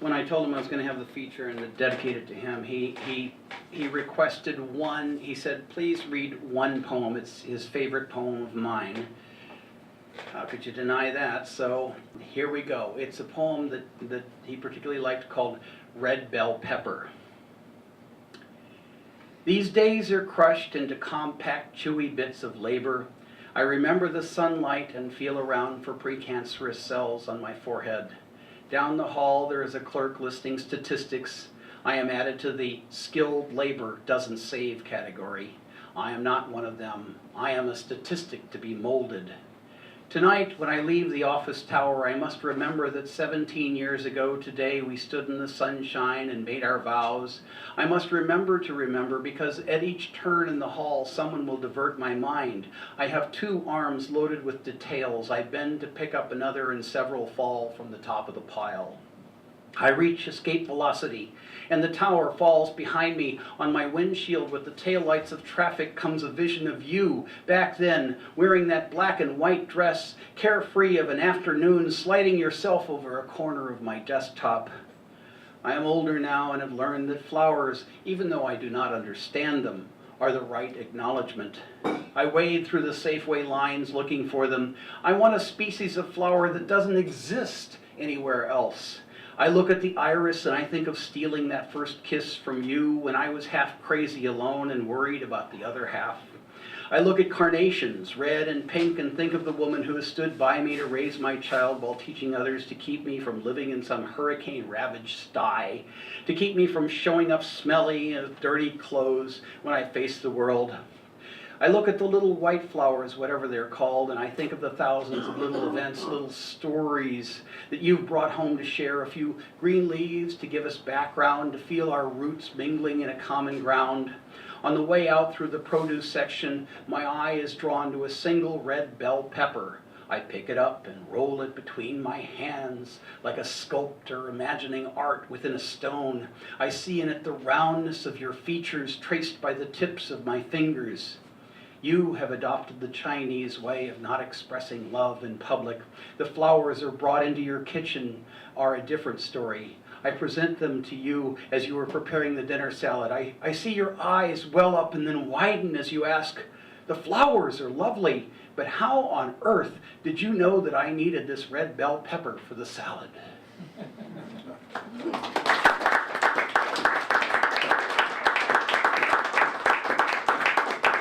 when I told him I was going to have the feature and dedicate it to him, he requested one. He said, please read one poem. It's his favorite poem of mine. How could you deny that? So here we go. It's a poem that he particularly liked called Red Bell Pepper. These days are crushed into compact, chewy bits of labor. I remember the sunlight and feel around for precancerous cells on my forehead. Down the hall there is a clerk listing statistics. I am added to the skilled labor doesn't save category. I am not one of them. I am a statistic to be molded. Tonight, when I leave the office tower, I must remember that 17 years ago today we stood in the sunshine and made our vows. I must remember to remember, because at each turn in the hall someone will divert my mind. I have 2 arms loaded with details. I bend to pick up another and several fall from the top of the pile. I reach escape velocity, and the tower falls behind me. On my windshield with the taillights of traffic comes a vision of you, back then, wearing that black and white dress, carefree of an afternoon, sliding yourself over a corner of my desktop. I am older now and have learned that flowers, even though I do not understand them, are the right acknowledgement. I wade through the Safeway lines looking for them. I want a species of flower that doesn't exist anywhere else. I look at the iris and I think of stealing that first kiss from you when I was half crazy alone and worried about the other half. I look at carnations, red and pink, and think of the woman who has stood by me to raise my child while teaching others to keep me from living in some hurricane-ravaged sty, to keep me from showing up smelly and dirty clothes when I face the world. I look at the little white flowers, whatever they're called, and I think of the thousands of little events, little stories that you've brought home to share, a few green leaves to give us background, to feel our roots mingling in a common ground. On the way out through the produce section, my eye is drawn to a single red bell pepper. I pick it up and roll it between my hands like a sculptor imagining art within a stone. I see in it the roundness of your features traced by the tips of my fingers. You have adopted the Chinese way of not expressing love in public. The flowers are brought into your kitchen are a different story. I present them to you as you are preparing the dinner salad. I see your eyes well up and then widen as you ask, the flowers are lovely, but how on earth did you know that I needed this red bell pepper for the salad?